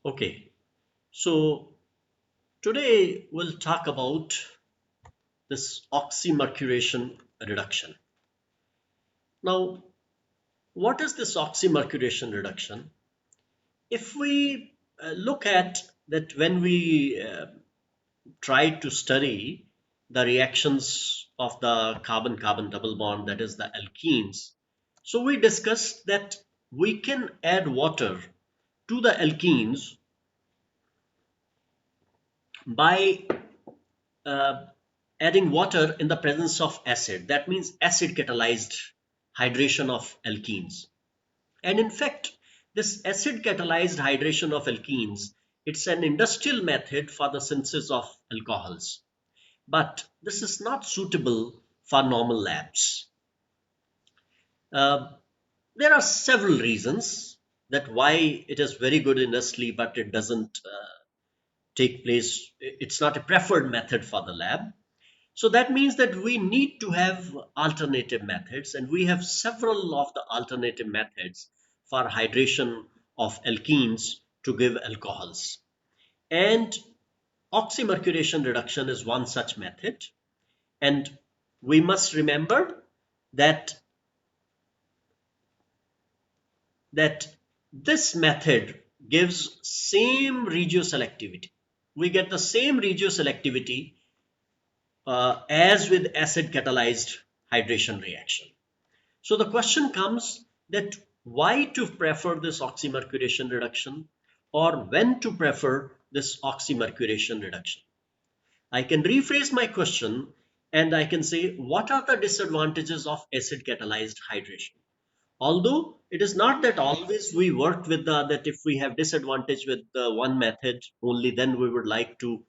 Okay, so today we'll talk about this oxymercuration reduction. Now, what is this oxymercuration reduction? If we look at that, when we try to study the reactions of the carbon-carbon double bond, that is the alkenes, so we discussed that we can add water to the alkenes by uh, adding water in the presence of acid. That means acid catalyzed hydration of alkenes. And in fact, this acid catalyzed hydration of alkenes, it's an industrial method for the synthesis of alcohols. But this is not suitable for normal labs. Uh, there are several reasons that why it is very good industrially, but it doesn't take place. It's not a preferred method for the lab. So that means that we need to have alternative methods, and we have several of the alternative methods for hydration of alkenes to give alcohols. And oxymercuration reduction is one such method. And we must remember that that this method gives same regioselectivity. We get the same regioselectivity as with acid catalyzed hydration reaction. So the question comes that why to prefer this oxymercuration reduction, or when to prefer this oxymercuration reduction. I can rephrase my question and I can say, what are the disadvantages of acid catalyzed hydration? Although it is not that always we work with that if we have disadvantage with the one method, only then we would like to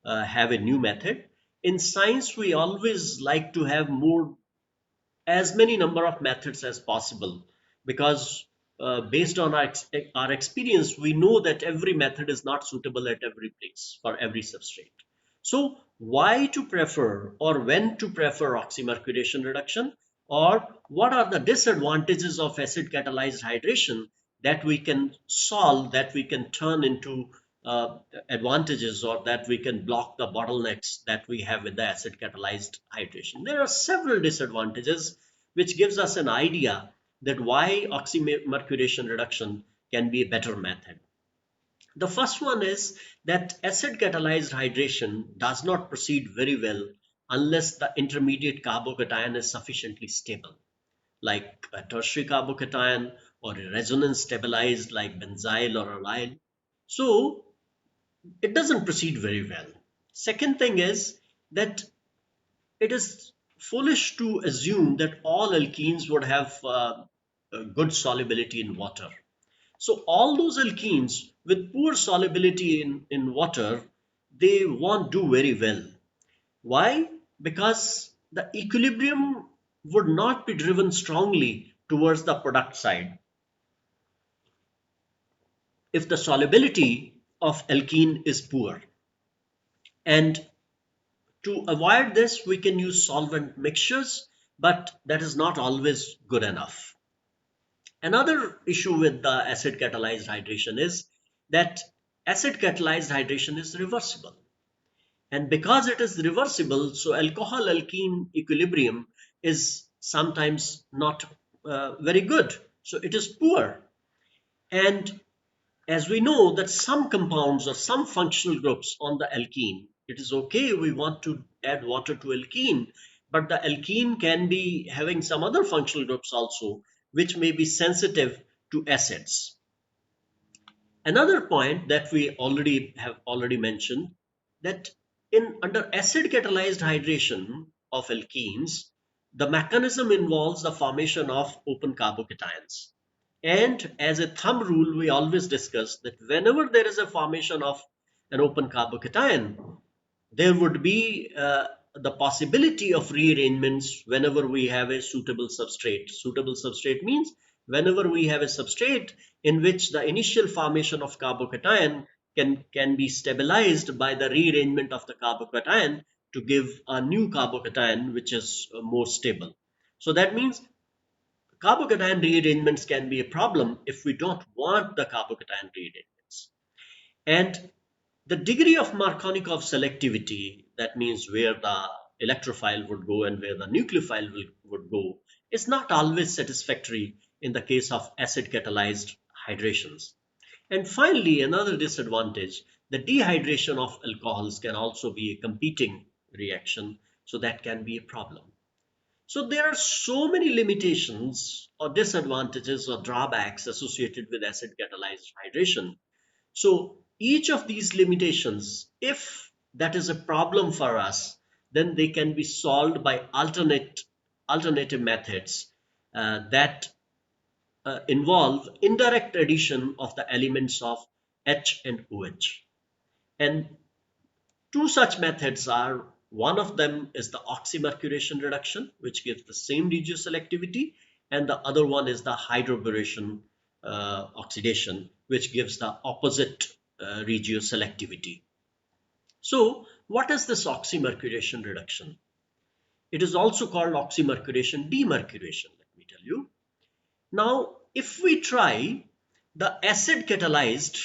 have a new method. In science, we always like to have more, as many number of methods as possible, because based on our experience, we know that every method is not suitable at every place for every substrate. So why to prefer, or when to prefer oxymercuration reduction, or what are the disadvantages of acid catalyzed hydration that we can solve, that we can turn into advantages, or that we can block the bottlenecks that we have with the acid catalyzed hydration. There are several disadvantages which gives us an idea that why oxymercuration reduction can be a better method. The first one is that acid catalyzed hydration does not proceed very well unless the intermediate carbocation is sufficiently stable, like a tertiary carbocation, or a resonance stabilized like benzyl or allyl. So it doesn't proceed very well. Second thing is that it is foolish to assume that all alkenes would have a good solubility in water. So all those alkenes with poor solubility in water, they won't do very well. Why? Because the equilibrium would not be driven strongly towards the product side if the solubility of alkene is poor. And to avoid this, we can use solvent mixtures, but that is not always good enough. Another issue with the acid catalyzed hydration is that acid catalyzed hydration is reversible. And because it is reversible, so alcohol alkene equilibrium is sometimes not very good. So it is poor. And as we know that some compounds or some functional groups on the alkene, it is okay, we want to add water to alkene, but the alkene can be having some other functional groups also, which may be sensitive to acids. Another point that we already mentioned, that in under acid catalyzed hydration of alkenes, the mechanism involves the formation of open carbocations. And as a thumb rule, we always discuss that whenever there is a formation of an open carbocation, there would be the possibility of rearrangements whenever we have a suitable substrate. Suitable substrate means whenever we have a substrate in which the initial formation of carbocation can be stabilized by the rearrangement of the carbocation to give a new carbocation which is more stable. So that means carbocation rearrangements can be a problem if we don't want the carbocation rearrangements. And the degree of Markovnikov selectivity, that means where the electrophile would go and where the nucleophile would go, is not always satisfactory in the case of acid catalyzed hydrations. And finally, another disadvantage, the dehydration of alcohols can also be a competing reaction, so that can be a problem. So there are so many limitations or disadvantages or drawbacks associated with acid catalyzed hydration. So each of these limitations, if that is a problem for us, then they can be solved by alternative methods that involve indirect addition of the elements of H and OH. And two such methods are, one of them is the oxymercuration-reduction, which gives the same regioselectivity, and the other one is the hydroboration oxidation, which gives the opposite regioselectivity. So what is this oxymercuration reduction? It is also called oxymercuration-demercuration, let me tell you. Now, if we try the acid catalyzed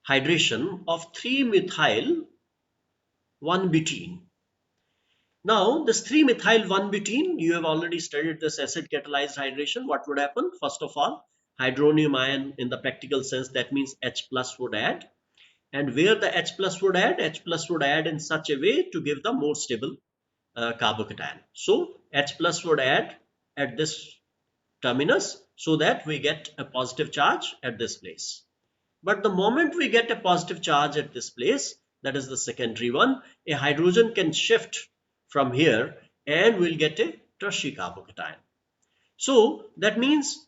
hydration of 3-methyl 1-butene. Now, this 3-methyl 1-butene, you have already studied this acid catalyzed hydration. What would happen? First of all, hydronium ion in the practical sense, that means H plus would add. And where the H plus would add? H plus would add in such a way to give the more stable carbocation. So, H plus would add at this terminus so that we get a positive charge at this place. But the moment we get a positive charge at this place, that is the secondary one, a hydrogen can shift from here and we'll get a tertiary carbocation. So that means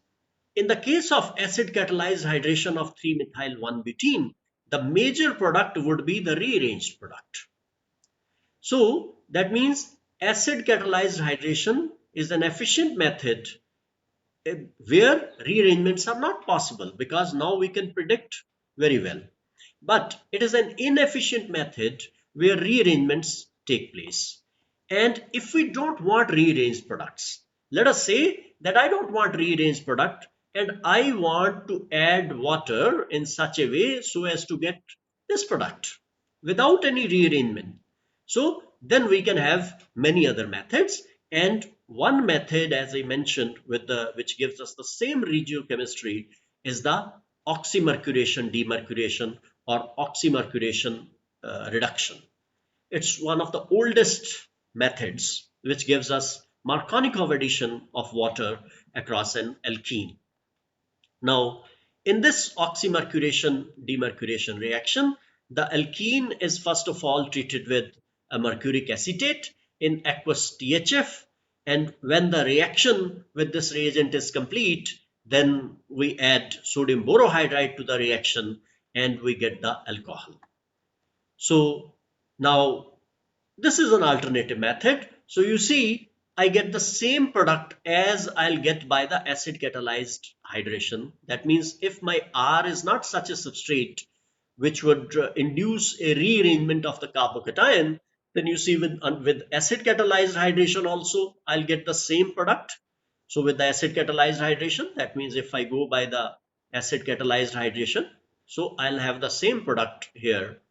in the case of acid catalyzed hydration of 3-methyl 1-butene, the major product would be the rearranged product. So that means acid catalyzed hydration is an efficient method where rearrangements are not possible, because now we can predict very well. But it is an inefficient method where rearrangements take place. And if we don't want rearranged products, let us say that I don't want rearranged product and I want to add water in such a way so as to get this product without any rearrangement. So then we can have many other methods, and one method, as I mentioned, which gives us the same regiochemistry is the oxymercuration-demercuration or oxymercuration-reduction. It's one of the oldest methods which gives us Markovnikov addition of water across an alkene. Now, in this oxymercuration-demercuration reaction, the alkene is first of all treated with a mercuric acetate in aqueous THF, and when the reaction with this reagent is complete, then we add sodium borohydride to the reaction and we get the alcohol. So now this is an alternative method. So you see, I get the same product as I'll get by the acid catalyzed hydration. That means if my R is not such a substrate which would induce a rearrangement of the carbocation, then you see with acid catalyzed hydration also I'll get the same product. So with the acid catalyzed hydration, that means if I go by the acid catalyzed hydration, so I'll have the same product here.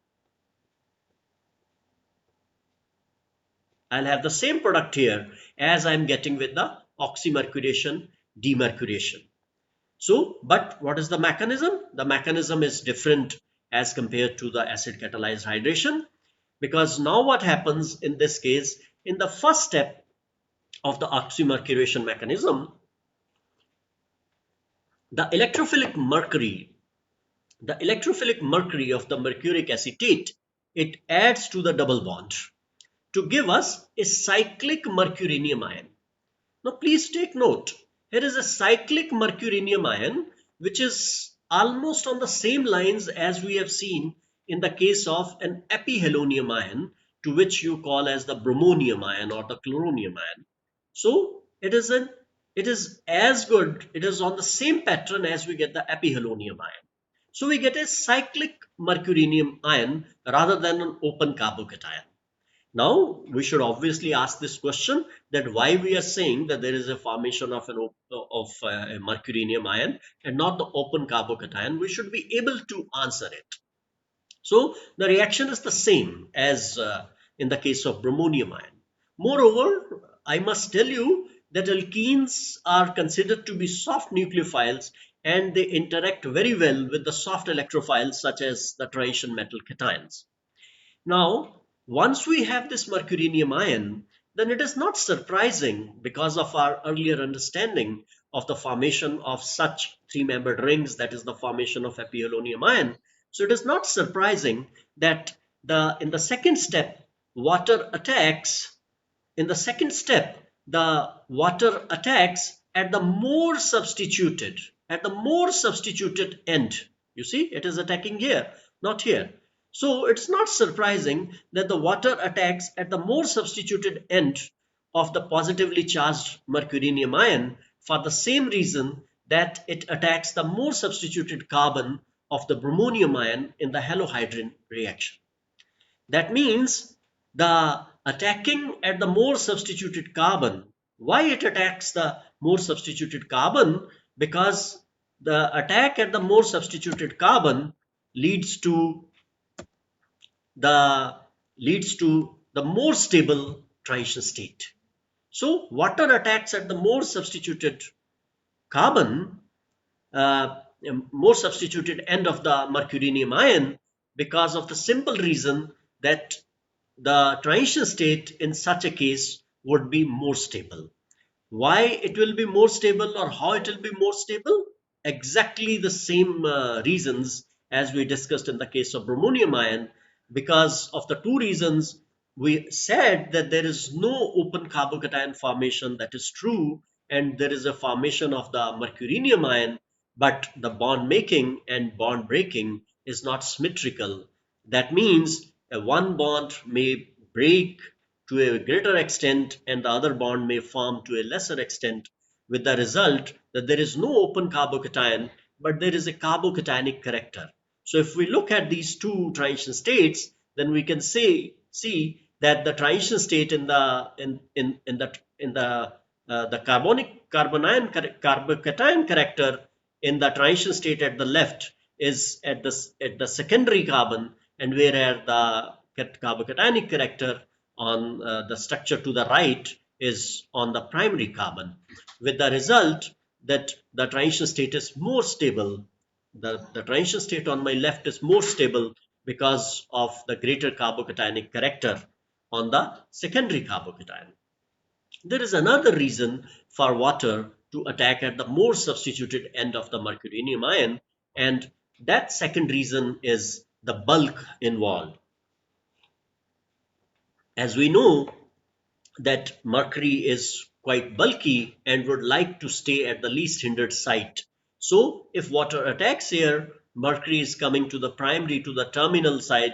I'll have the same product here as I'm getting with the oxymercuration-demercuration. So, but what is the mechanism? The mechanism is different as compared to the acid catalyzed hydration, because now what happens in this case, in the first step of the oxymercuration mechanism, the electrophilic mercury of the mercuric acetate, it adds to the double bond to give us a cyclic mercurinium ion. Now please take note, here is a cyclic mercurinium ion which is almost on the same lines as we have seen in the case of an epihalonium ion, to which you call as the bromonium ion or the chloronium ion. So it is as good, it is on the same pattern as we get the epihalonium ion. So we get a cyclic mercurinium ion rather than an open carbocation. Now we should obviously ask this question, that why we are saying that there is a formation of a mercurinium ion and not the open carbocation. We should be able to answer it. So the reaction is the same as in the case of bromonium ion. Moreover, I must tell you that alkenes are considered to be soft nucleophiles, and they interact very well with the soft electrophiles such as the transition metal cations. Now, once we have this mercurinium ion, then it is not surprising because of our earlier understanding of the formation of such three-membered rings, that is the formation of epihelium ion. So it is not surprising that in the second step, water attacks in the second step, the water attacks at the more substituted end. You see, it is attacking here, not here. So it's not surprising that the water attacks at the more substituted end of the positively charged mercurinium ion for the same reason that it attacks the more substituted carbon of the bromonium ion in the halohydrin reaction. That means the attacking at the more substituted carbon. Why it attacks the more substituted carbon? Because the attack at the more substituted carbon leads to the more stable transition state. So water attacks at the more substituted carbon, more substituted end of the mercurinium ion, because of the simple reason that the transition state in such a case would be more stable. Why it will be more stable or how it will be more stable? Exactly the same reasons as we discussed in the case of bromonium ion. Because of the two reasons, we said that there is no open carbocation formation, that is true, and there is a formation of the mercurinium ion, but the bond making and bond breaking is not symmetrical. That means one bond may break to a greater extent and the other bond may form to a lesser extent, with the result that there is no open carbocation, but there is a carbocationic character. So if we look at these two transition states, then we can see that the transition state in the carbocation character in the transition state at the left is at the secondary carbon, and whereas the carbocationic character on the structure to the right is on the primary carbon, with the result that the transition state is more stable. The transition state on my left is more stable because of the greater carbocationic character on the secondary carbocation. There is another reason for water to attack at the more substituted end of the mercurinium ion, and that second reason is the bulk involved. As we know that mercury is quite bulky and would like to stay at the least hindered site. So if water attacks here, mercury is coming to the primary, to the terminal side,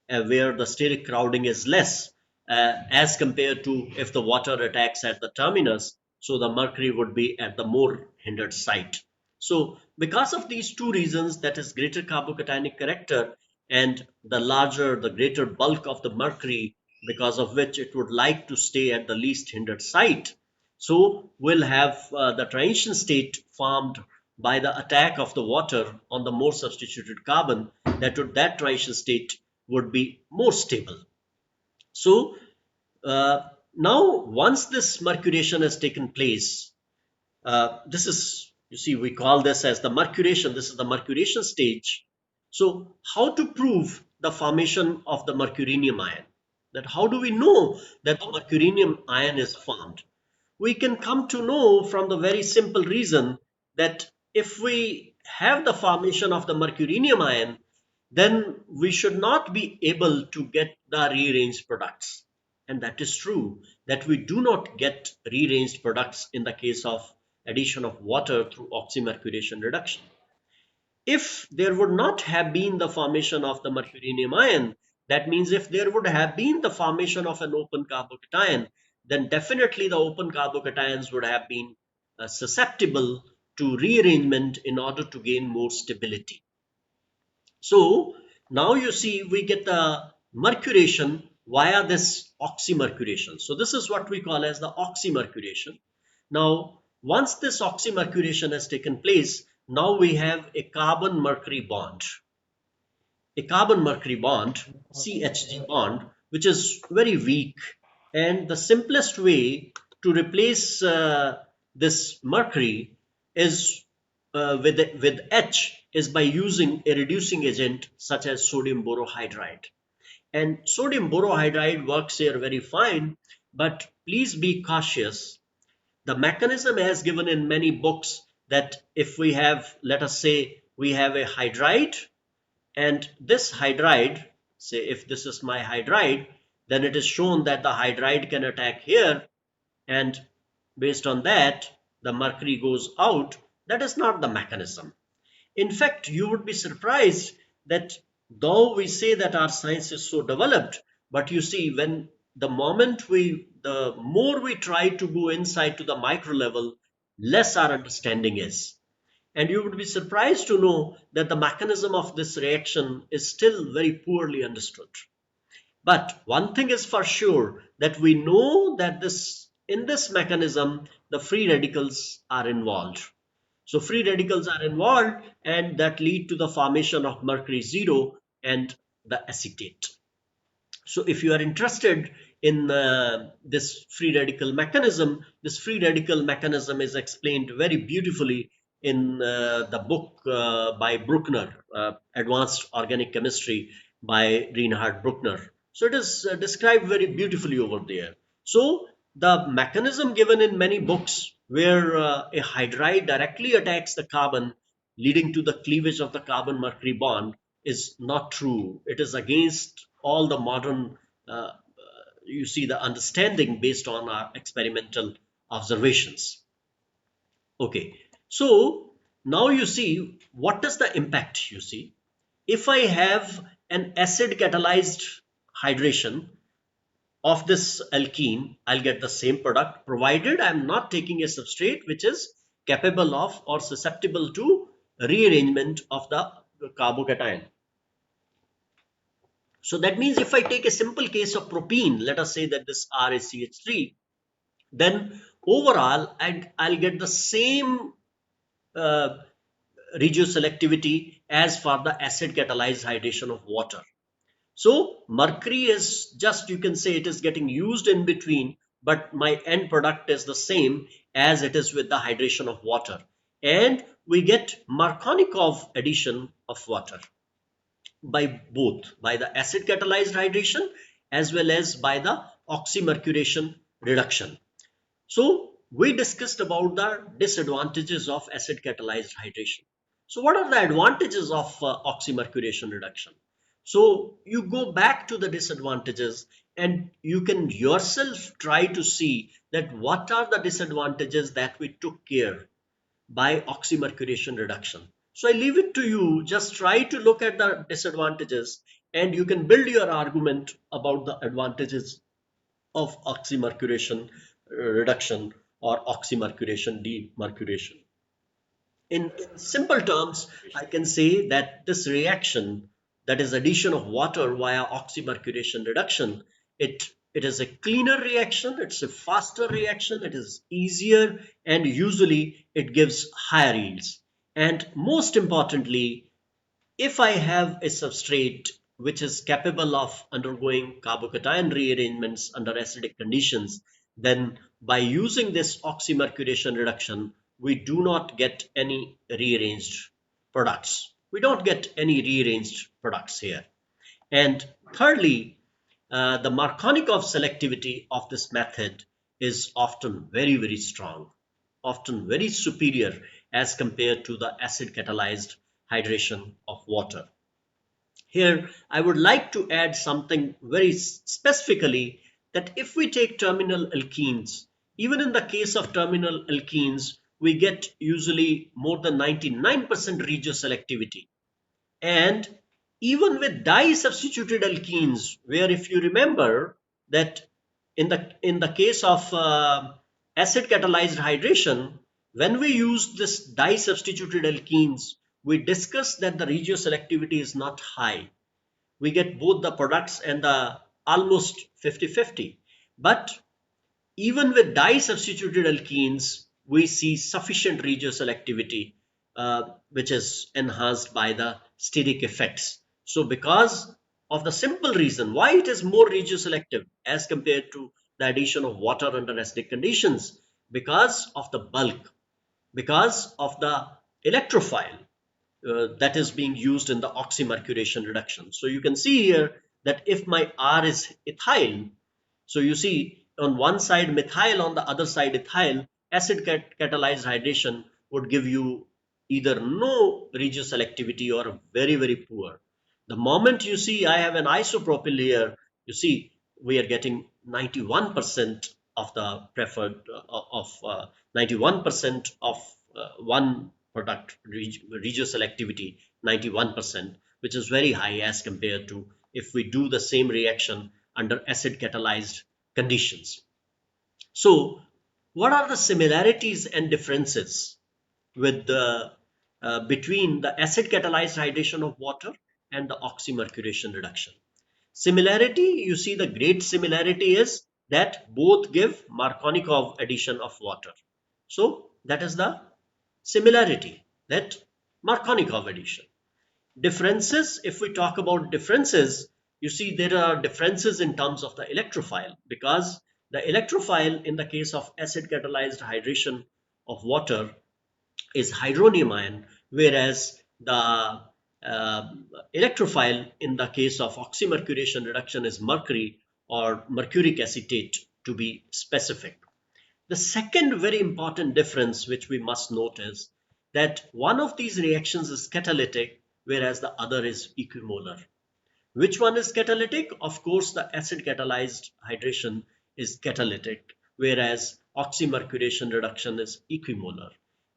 where the steric crowding is less as compared to if the water attacks at the terminus. So the mercury would be at the more hindered site. So because of these two reasons, that is greater carbocationic character and the greater bulk of the mercury, because of which it would like to stay at the least hindered site. So we'll have the transition state formed by the attack of the water on the more substituted carbon. That transition state would be more stable. So now once this mercuration has taken place, this is, you see, we call this as the mercuration. This is the mercuration stage. So how to prove the formation of the mercurinium ion? That how do we know that the mercurinium ion is formed? We can come to know from the very simple reason that if we have the formation of the mercurinium ion, then we should not be able to get the rearranged products. And that is true, that we do not get rearranged products in the case of addition of water through oxymercuration reduction. If there would not have been the formation of the mercurinium ion, that means if there would have been the formation of an open carbocation, then definitely the open carbocations would have been susceptible to rearrangement in order to gain more stability. So now you see we get the mercuration via this oxymercuration. So this is what we call as the oxymercuration. Now once this oxymercuration has taken place, now we have a carbon mercury bond. a carbon mercury bond, CHG bond, which is very weak. And the simplest way to replace this mercury is with H is by using a reducing agent such as sodium borohydride. And sodium borohydride works here very fine, but please be cautious. The mechanism as given in many books, that if we have, let us say, we have a hydride, and this hydride, say if this is my hydride, then it is shown that the hydride can attack here, and based on that, the mercury goes out. That is not the mechanism. In fact, you would be surprised that though we say that our science is so developed, but you see, the more we try to go inside to the micro level, less our understanding is. And you would be surprised to know that the mechanism of this reaction is still very poorly understood. But one thing is for sure, that we know that in this mechanism, the free radicals are involved. So free radicals are involved, and that lead to the formation of mercury zero and the acetate. So if you are interested in this free radical mechanism is explained very beautifully in the book by Bruckner, Advanced Organic Chemistry by Reinhard Bruckner. So it is described very beautifully over there. So the mechanism given in many books, where a hydride directly attacks the carbon, leading to the cleavage of the carbon mercury bond, is not true. It is against all the modern, you see, the understanding based on our experimental observations. Okay, so now you see what is the impact. You see, if I have an acid catalyzed hydration of this alkene, I'll get the same product, provided I'm not taking a substrate which is capable of or susceptible to rearrangement of the carbocation. So that means if I take a simple case of propene, let us say that this R is CH3, then overall I'll get the same uh, regioselectivity as for the acid catalyzed hydration of water. So mercury is just, you can say, it is getting used in between, but my end product is the same as it is with the hydration of water. And we get Markovnikov addition of water by both, by the acid catalyzed hydration as well as by the oxymercuration reduction. So we discussed about the disadvantages of acid catalyzed hydration. So what are the advantages of oxymercuration reduction? So you go back to the disadvantages, and you can yourself try to see that what are the disadvantages that we took care by oxymercuration reduction. So I leave it to you. Just try to look at the disadvantages, and you can build your argument about the advantages of oxymercuration reduction or oxymercuration demercuration. In simple terms, I can say that this reaction, that is addition of water via oxymercuration reduction, it is a cleaner reaction, it's a faster reaction, it is easier, and usually it gives higher yields. And most importantly, if I have a substrate which is capable of undergoing carbocation rearrangements under acidic conditions, then by using this oxymercuration reduction, we do not get any rearranged products. We don't get any rearranged products here. And thirdly, the Markovnikov selectivity of this method is often very, very strong, often very superior as compared to the acid catalyzed hydration of water. Here, I would like to add something very specifically, that if we take terminal alkenes, even in the case of terminal alkenes, we get usually more than 99% regioselectivity. And even with di-substituted alkenes, where if you remember that in the case of acid catalyzed hydration, when we use this di-substituted alkenes, we discussed that the regioselectivity is not high. We get both the products and the almost 50-50. But even with di-substituted alkenes, we see sufficient regioselectivity, which is enhanced by the steric effects. So because of the simple reason why it is more regioselective as compared to the addition of water under acidic conditions, because of the bulk, because of the electrophile that is being used in the oxymercuration reduction. So you can see here that if my R is ethyl, so you see on one side methyl, on the other side ethyl, acid catalyzed hydration would give you either no regioselectivity or very, very poor. The moment you see I have an isopropyl here, you see we are getting 91% of the preferred of 91% of one product regioselectivity, 91%, which is very high as compared to if we do the same reaction under acid catalyzed conditions. So what are the similarities and differences with the between the acid catalyzed hydration of water and the oxymercuration reduction? Similarity, you see the great similarity is that both give Markovnikov addition of water. So that is the similarity, that Markovnikov addition. Differences, if we talk about differences, you see there are differences in terms of the electrophile, because the electrophile in the case of acid catalyzed hydration of water is hydronium ion, whereas the electrophile in the case of oxymercuration reduction is mercury or mercuric acetate, to be specific. The second very important difference which we must note is that one of these reactions is catalytic, whereas the other is equimolar. Which one is catalytic? Of course, the acid catalyzed hydration is catalytic, whereas oxymercuration reduction is equimolar.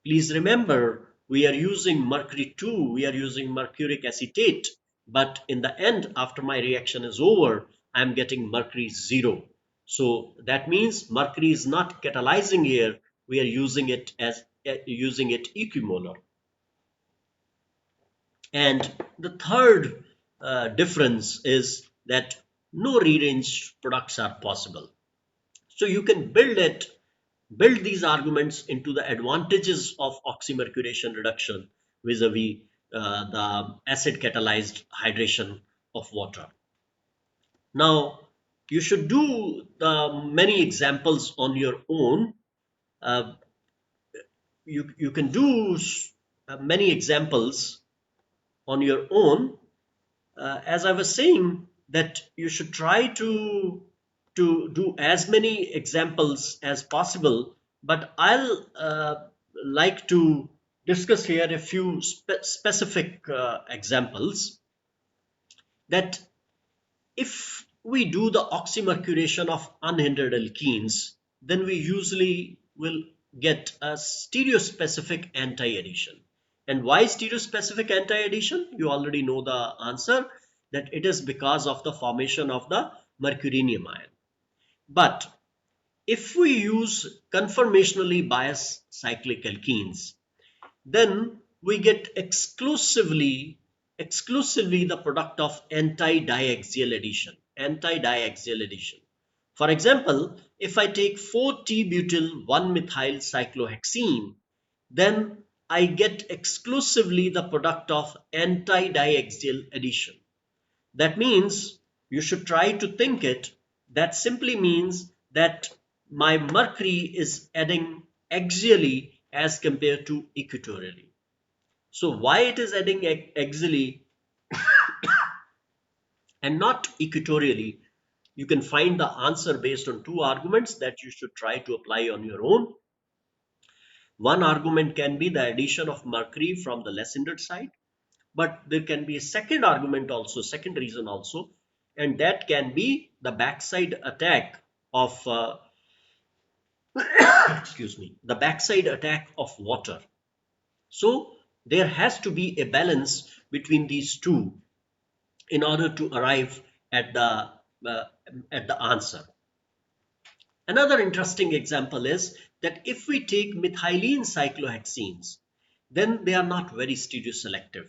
Please remember, we are using mercury 2, we are using mercuric acetate, but in the end, after my reaction is over, I am getting mercury 0. So that means mercury is not catalyzing here, we are using it as using it equimolar. And the third difference is that no rearranged products are possible. So you can build these arguments into the advantages of oxymercuration reduction vis-a-vis the acid catalyzed hydration of water. Now, you should do the many examples on your own. Uh, you can do many examples on your own. As I was saying, that you should try to do as many examples as possible, but I'll like to discuss here a few specific examples, that if we do the oxymercuration of unhindered alkenes, then we usually will get a stereospecific anti-addition. And why stereospecific anti-addition? You already know the answer, that it is because of the formation of the mercurinium ion. But if we use conformationally biased cyclic alkenes, then we get exclusively the product of anti-diaxial addition. For example, if I take 4-T-butyl 1-methyl cyclohexene, then I get exclusively the product of anti-diaxial addition. That means you should try to think it. That simply means that my mercury is adding axially as compared to equatorially. So why it is adding axially and not equatorially? You can find the answer based on two arguments that you should try to apply on your own. One argument can be the addition of mercury from the less hindered side, but there can be a second argument also, second reason also, and that can be the backside attack of excuse me, the backside attack of water. So there has to be a balance between these two in order to arrive at uh, the answer. Another interesting example is that if we take methylene cyclohexenes, then they are not very stereoselective,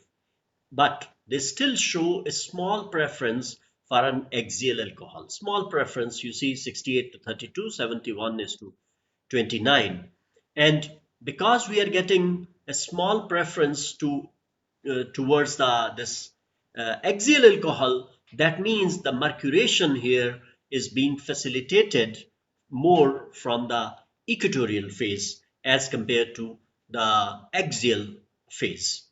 but they still show a small preference for an axial alcohol. Small preference, you see 68 to 32, 71 is to 29. And because we are getting a small preference towards this axial alcohol, that means the mercuration here is being facilitated more from the equatorial phase as compared to the axial phase.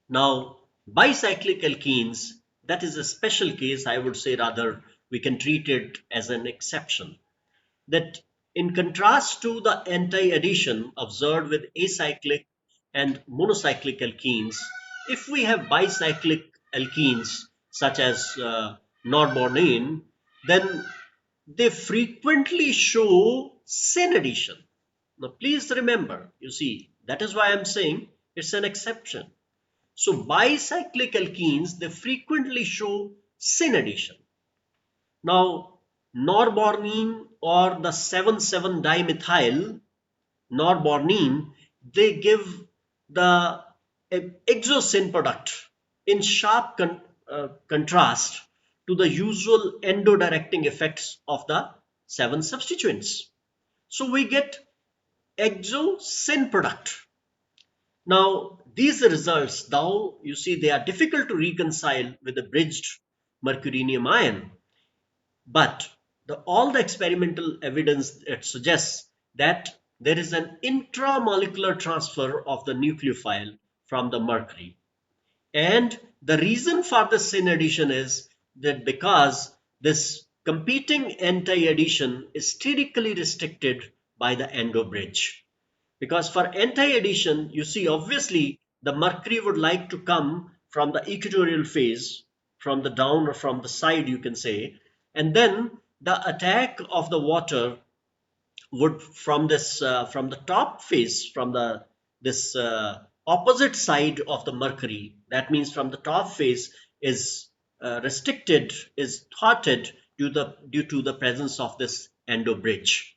Now, bicyclic alkenes, that is a special case, I would say, rather we can treat it as an exception. That in contrast to the anti-addition observed with acyclic and monocyclic alkenes, if we have bicyclic alkenes such as norbornene, then they frequently show syn addition. Now, please remember, you see, that is why I'm saying it's an exception. So, bicyclic alkenes, they frequently show syn addition. Now, norbornene or the 7,7-dimethyl norbornene, they give the exosyn product in sharp contrast to the usual endodirecting effects of the 7 substituents. So we get exosyn product. Now, these results, though you see, they are difficult to reconcile with the bridged mercurinium ion, but all the experimental evidence that suggests that there is an intramolecular transfer of the nucleophile from the mercury. And the reason for the syn addition is that because this competing anti-addition is sterically restricted by the endo bridge. Because for anti-addition, you see, obviously the mercury would like to come from the equatorial phase, from the down or from the side, you can say, and then the attack of the water would from the top phase, from the this opposite side of the mercury, that means from the top phase, is restricted, is thwarted due to the presence of this endo bridge.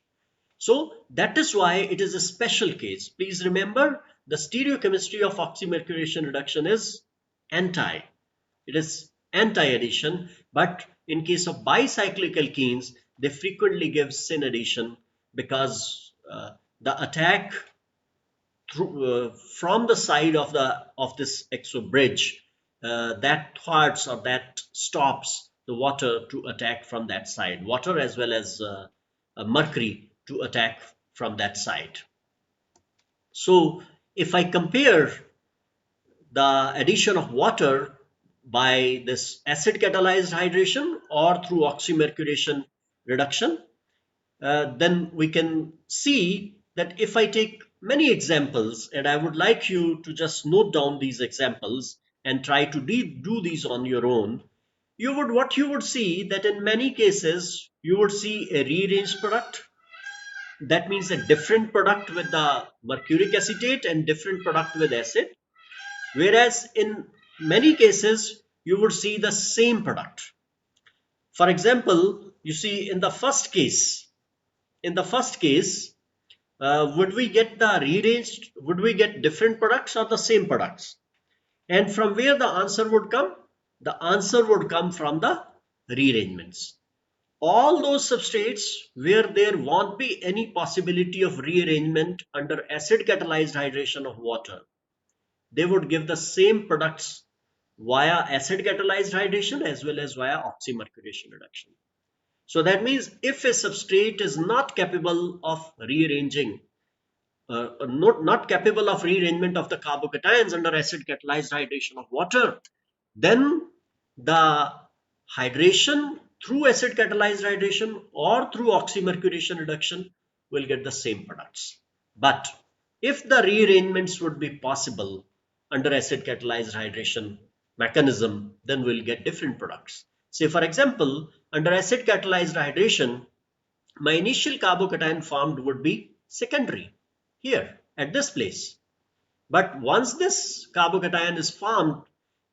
So that is why it is a special case. Please remember, the stereochemistry of oxymercuration reduction is anti. It is anti-addition, but in case of bicyclic alkenes, they frequently give syn addition because the attack from the side of this exo bridge that thwarts or that stops the water to attack from that side, water as well as mercury to attack from that side. So if I compare the addition of water by this acid catalyzed hydration or through oxymercuration reduction, then we can see that if I take many examples, and I would like you to just note down these examples and try to do these on your own, what you would see that in many cases you would see a rearranged product. That means a different product with the mercuric acetate and different product with acid. Whereas in many cases, you would see the same product. For example, you see in the first case, would we get the rearranged, would we get different products or the same products? And from where the answer would come? The answer would come from the rearrangements. All those substrates where there won't be any possibility of rearrangement under acid catalyzed hydration of water, they would give the same products via acid catalyzed hydration as well as via oxymercuration reduction. So that means if a substrate is not capable of rearranging, not capable of rearrangement of the carbocations under acid catalyzed hydration of water, then the hydration through acid catalyzed hydration or through oxymercuration reduction will get the same products. But if the rearrangements would be possible under acid catalyzed hydration mechanism, then we'll get different products. Say for example, under acid catalyzed hydration, my initial carbocation formed would be secondary here at this place. But once this carbocation is formed,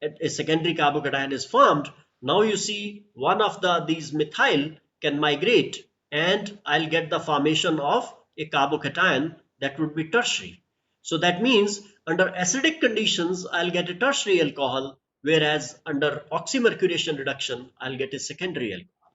a secondary carbocation is formed, now you see one of these methyl can migrate and I'll get the formation of a carbocation that would be tertiary. So that means under acidic conditions, I'll get a tertiary alcohol, whereas under oxymercuration reduction, I'll get a secondary alcohol.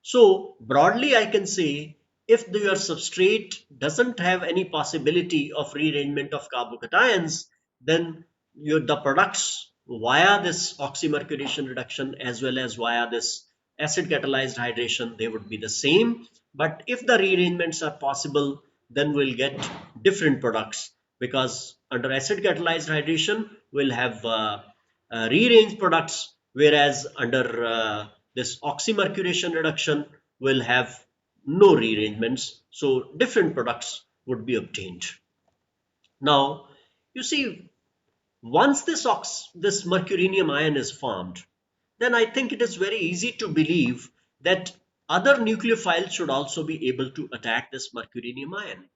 So broadly, I can say if your substrate doesn't have any possibility of rearrangement of carbocations, then the products via this oxymercuration reduction as well as via this acid catalyzed hydration, they would be the same. But if the rearrangements are possible, then we'll get different products, because under acid catalyzed hydration we'll have rearranged products, whereas under this oxymercuration reduction we'll have no rearrangements, so different products would be obtained. Now you see, once this mercurinium ion is formed, then I think it is very easy to believe that other nucleophiles should also be able to attack this mercurinium ion.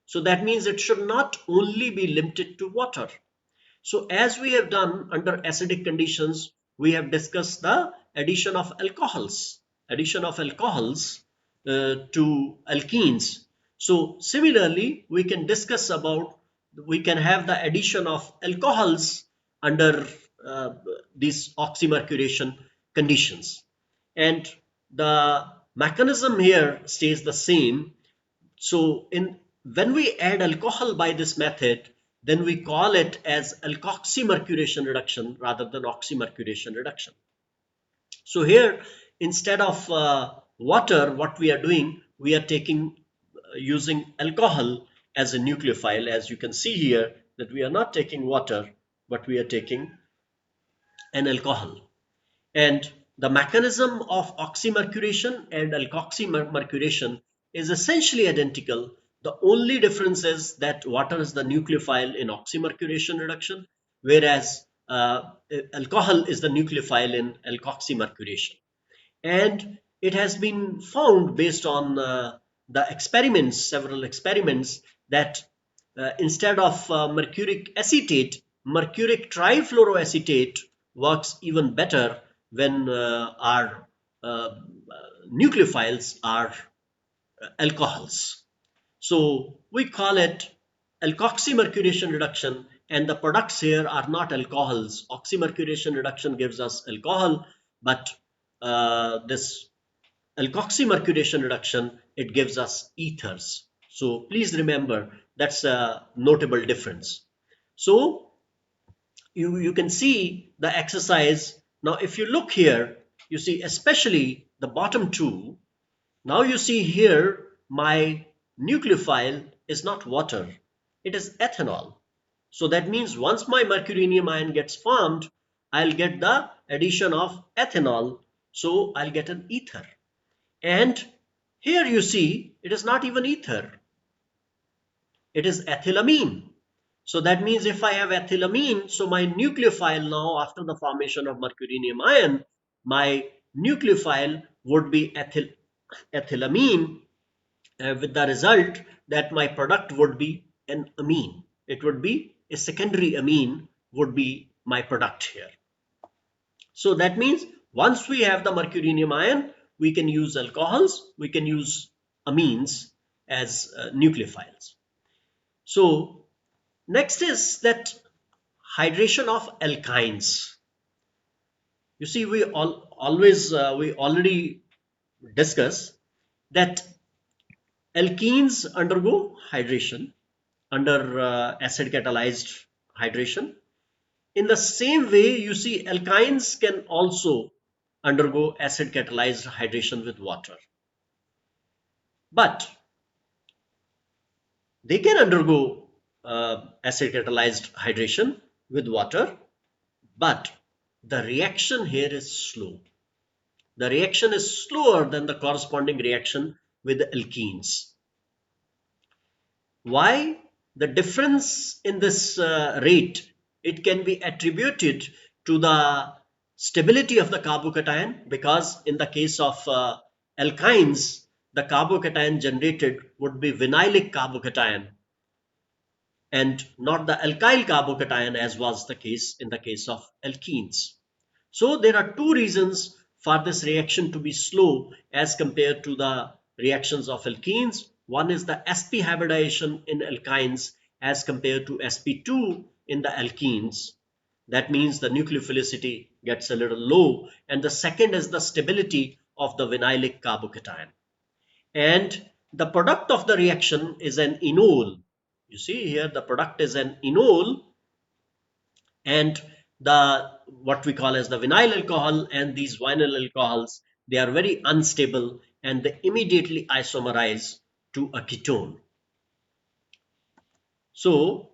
So that means it should not only be limited to water. So as we have done under acidic conditions, we have discussed the addition of alcohols to alkenes. So similarly, we can have the addition of alcohols under these oxymercuration conditions. And the mechanism here stays the same. So when we add alcohol by this method, then we call it as alkoxymercuration reduction rather than oxymercuration reduction. So here, instead of water, what we are doing, we are using alcohol as a nucleophile. As you can see here, that we are not taking water, but we are taking an alcohol. And the mechanism of oxymercuration and alkoxymercuration is essentially identical. The only difference is that water is the nucleophile in oxymercuration reduction, whereas alcohol is the nucleophile in alkoxymercuration. And it has been found based on several experiments, that instead of mercuric acetate, mercuric trifluoroacetate works even better when our nucleophiles are alcohols. So we call it alkoxymercuration reduction, and the products here are not alcohols. Oxymercuration reduction gives us alcohol, but this alkoxymercuration reduction, it gives us ethers. So please remember, that's a notable difference. So you can see the exercise. Now if you look here, you see especially the bottom two. Now you see here, my nucleophile is not water, it is ethanol. So that means once my mercurinium ion gets formed, I'll get the addition of ethanol, so I'll get an ether. And here you see, it is not even ether, it is ethylamine. So that means if I have ethylamine, so my nucleophile now, after the formation of mercurinium ion, my nucleophile would be ethylamine, with the result that my product would be an amine. It would be a secondary amine would be my product here. So that means once we have the mercurinium ion, we can use alcohols, we can use amines as nucleophiles. So next is that hydration of alkynes. You see, we already discuss that alkenes undergo hydration under acid catalyzed hydration. In the same way, you see, alkynes can also undergo acid catalyzed hydration with water. But they can undergo acid catalyzed hydration with water, but the reaction here is slow. The reaction is slower than the corresponding reaction with the alkenes. Why? The difference in this rate, it can be attributed to the stability of the carbocation, because in the case of alkynes, the carbocation generated would be vinylic carbocation and not the alkyl carbocation, as was the case in the case of alkenes. So there are two reasons for this reaction to be slow as compared to the reactions of alkenes. One is the sp hybridization in alkynes as compared to sp2 in the alkenes. That means the nucleophilicity gets a little low. And the second is the stability of the vinylic carbocation. And the product of the reaction is an enol. You see here, the product is an enol, and the what we call as the vinyl alcohol and these vinyl alcohols, they are very unstable and they immediately isomerize to a ketone. So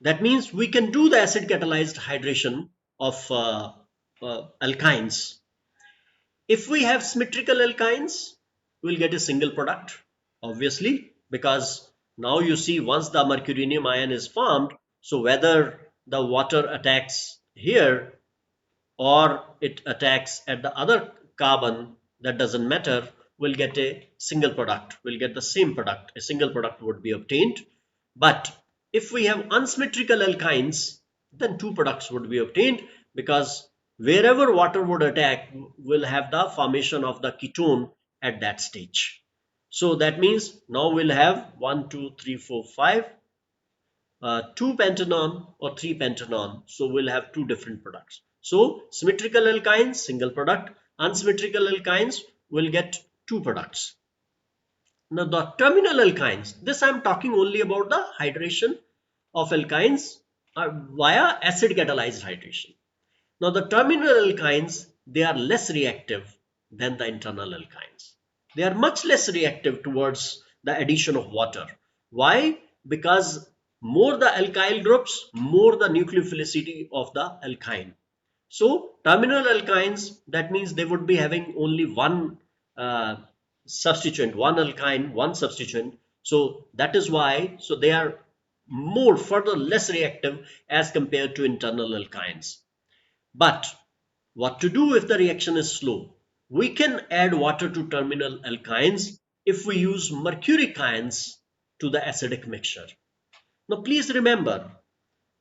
that means we can do the acid catalyzed hydration of alkynes. If we have symmetrical alkynes, we'll get a single product, obviously, because now you see once the mercurinium ion is formed, so whether the water attacks here or it attacks at the other carbon, that doesn't matter, we'll get a single product, we'll get the same product, a single product would be obtained. But if we have unsymmetrical alkynes, then two products would be obtained, because wherever water would attack will have the formation of the ketone at that stage. So that means now we'll have 1 2 3 4 5 2 pentanone or 3 pentanone. So we'll have two different products. So symmetrical alkynes, single product. Unsymmetrical alkynes will get two products. Now the terminal alkynes, this I'm talking only about the hydration of alkynes via acid catalyzed hydration. Now the terminal alkynes, they are less reactive than the internal alkynes. They are much less reactive towards the addition of water. Why? Because more the alkyl groups, more the nucleophilicity of the alkyne. So terminal alkynes, that means they would be having only one substituent, one alkyne, one substituent. So that is why, so they are more further less reactive as compared to internal alkynes. But what to do if the reaction is slow? We can add water to terminal alkynes if we use mercuric ions to the acidic mixture. Now please remember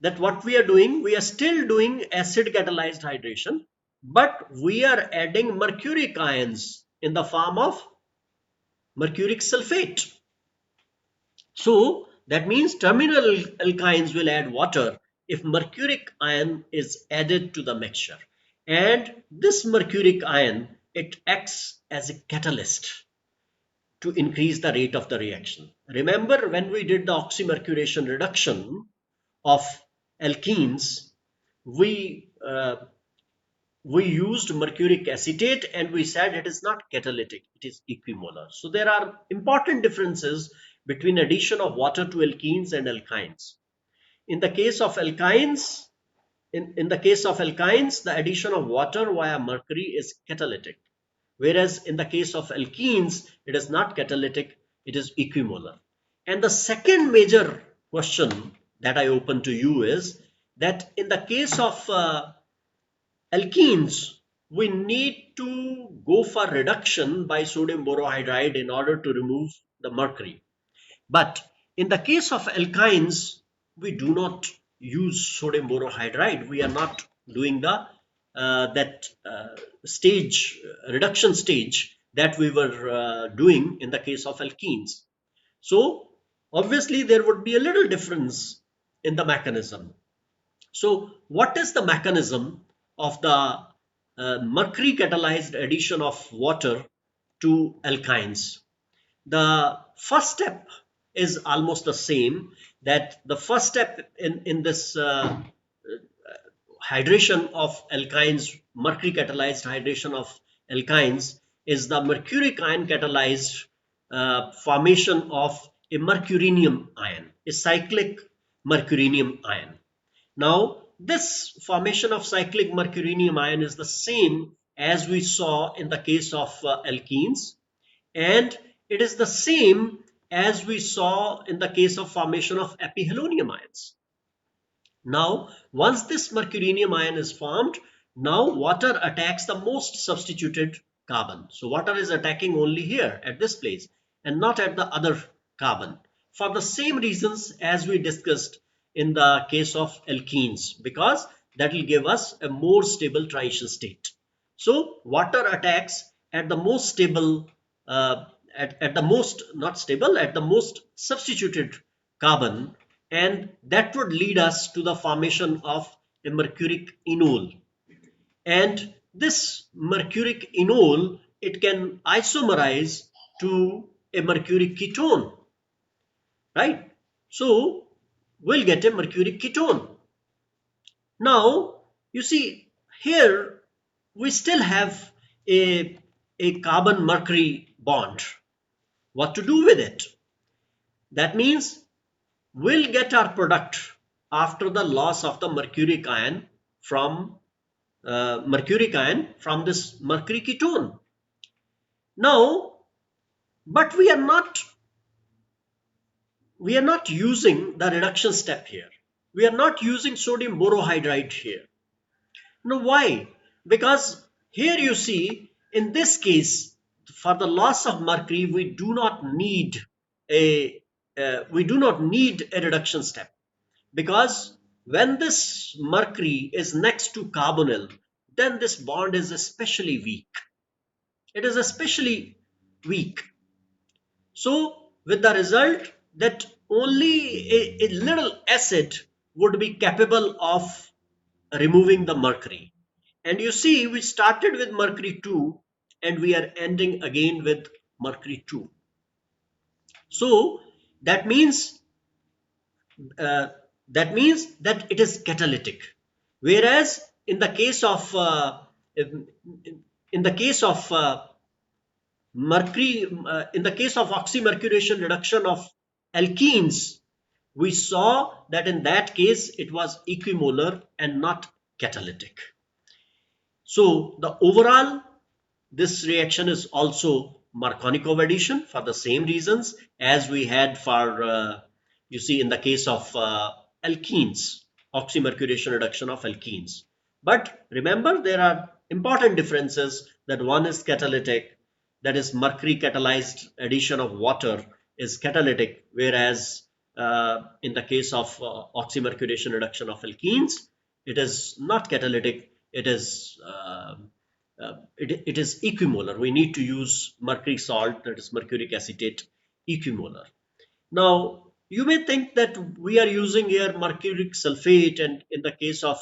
that what we are doing, we are still doing acid catalyzed hydration, but we are adding mercuric ions in the form of mercuric sulfate. So that means terminal alkynes will add water if mercuric ion is added to the mixture. And this mercuric ion, it acts as a catalyst to increase the rate of the reaction. Remember when we did the oxymercuration-reduction of alkenes, we used mercuric acetate and we said it is not catalytic, it is equimolar. So there are important differences between addition of water to alkenes and alkynes. In the case of alkynes, in the case of alkynes, the addition of water via mercury is catalytic. Whereas in the case of alkenes, it is not catalytic, it is equimolar. And the second major question that I open to you is that in the case of alkenes, we need to go for reduction by sodium borohydride in order to remove the mercury. But in the case of alkynes, we do not use sodium borohydride. We are not doing the that stage reduction stage that we were doing in the case of alkenes. So obviously there would be a little difference in the mechanism. So what is the mechanism of the mercury catalyzed addition of water to alkynes? The first step is almost the same, that the first step in this hydration of alkynes, mercury catalyzed hydration of alkynes, is the mercuric ion catalyzed formation of a mercurinium ion, a cyclic mercurinium ion. Now, this formation of cyclic mercurinium ion is the same as we saw in the case of alkenes, and it is the same as we saw in the case of formation of epihalonium ions. Now, once this mercurinium ion is formed, now water attacks the most substituted carbon. So water is attacking only here at this place and not at the other carbon, for the same reasons as we discussed in the case of alkenes, because that will give us a more stable triation state. So water attacks at the most stable, at the most not stable, at the most substituted carbon, and that would lead us to the formation of a mercuric enol. And this mercuric enol, it can isomerize to a mercuric ketone, right? So we'll get a mercuric ketone. Now You see, here we still have a carbon mercury bond. What to do with it? That means we'll get our product after the loss of the from mercuric ion from this mercury ketone. Now, but we are not using the reduction step here. We are not using sodium borohydride here. Now, why? Because here you see, in this case, for the loss of mercury, a we do not need a reduction step, because when this mercury is next to carbonyl, then this bond is especially weak. It is especially weak. So, with the result that only a little acid would be capable of removing the mercury. And you see, we started with mercury 2 and we are ending again with mercury 2. So that means uh, that it is catalytic. Whereas in the case of in the case of mercury in the case of oxymercuration reduction of alkenes, we saw that in that case it was equimolar and not catalytic. So the overall, this reaction is also Markovnikov addition for the same reasons as we had for you see in the case of alkenes, oxymercuration reduction of alkenes. But remember, there are important differences, that one is catalytic, that is mercury catalyzed addition of water is catalytic, whereas in the case of oxymercuration reduction of alkenes, it is not catalytic, it is it is equimolar. We need to use mercury salt, that is mercuric acetate, equimolar. Now, you may think that we are using here mercuric sulfate, and in the case of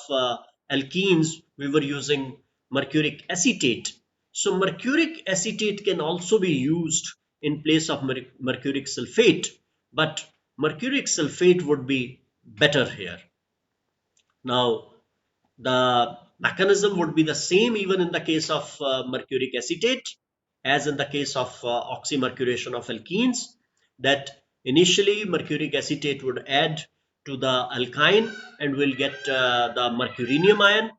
alkenes, we were using mercuric acetate. So, mercuric acetate can also be used in place of mercuric sulfate, but mercuric sulfate would be better here. Now, the mechanism would be the same even in the case of mercuric acetate as in the case of oxymercuration of alkenes, that initially mercuric acetate would add to the alkyne and we'll get the mercurinium ion.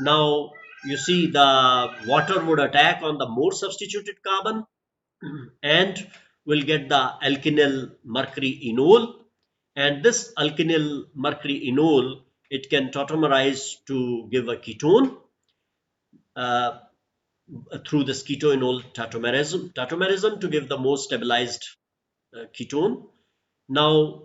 Now you see the water would attack on the more substituted carbon and we'll get the alkenyl mercury enol, and this alkenyl mercury enol, it can tautomerize to give a ketone uh, through this ketoenol tautomerism to give the more stabilized ketone. Now,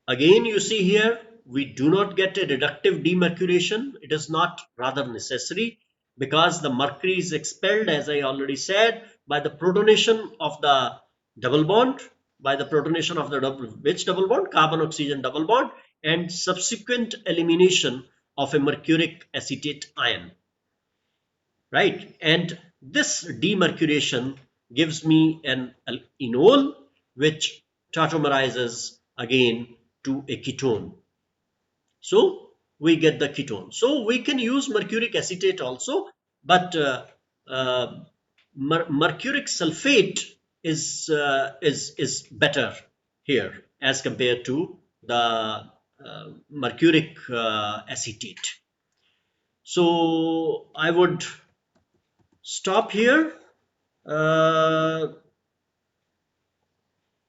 again, you see here, we do not get a reductive demercuration. It is not rather necessary, because the mercury is expelled, as I already said, by the protonation of the double bond, by the protonation of the which double bond? Carbon oxygen double bond, and subsequent elimination of a mercuric acetate ion, right? And this demercuration gives me an enol, which tautomerizes again to a ketone. So we get the ketone. So we can use mercuric acetate also, but mercuric sulfate is better here as compared to the mercuric acetate. So I would stop here.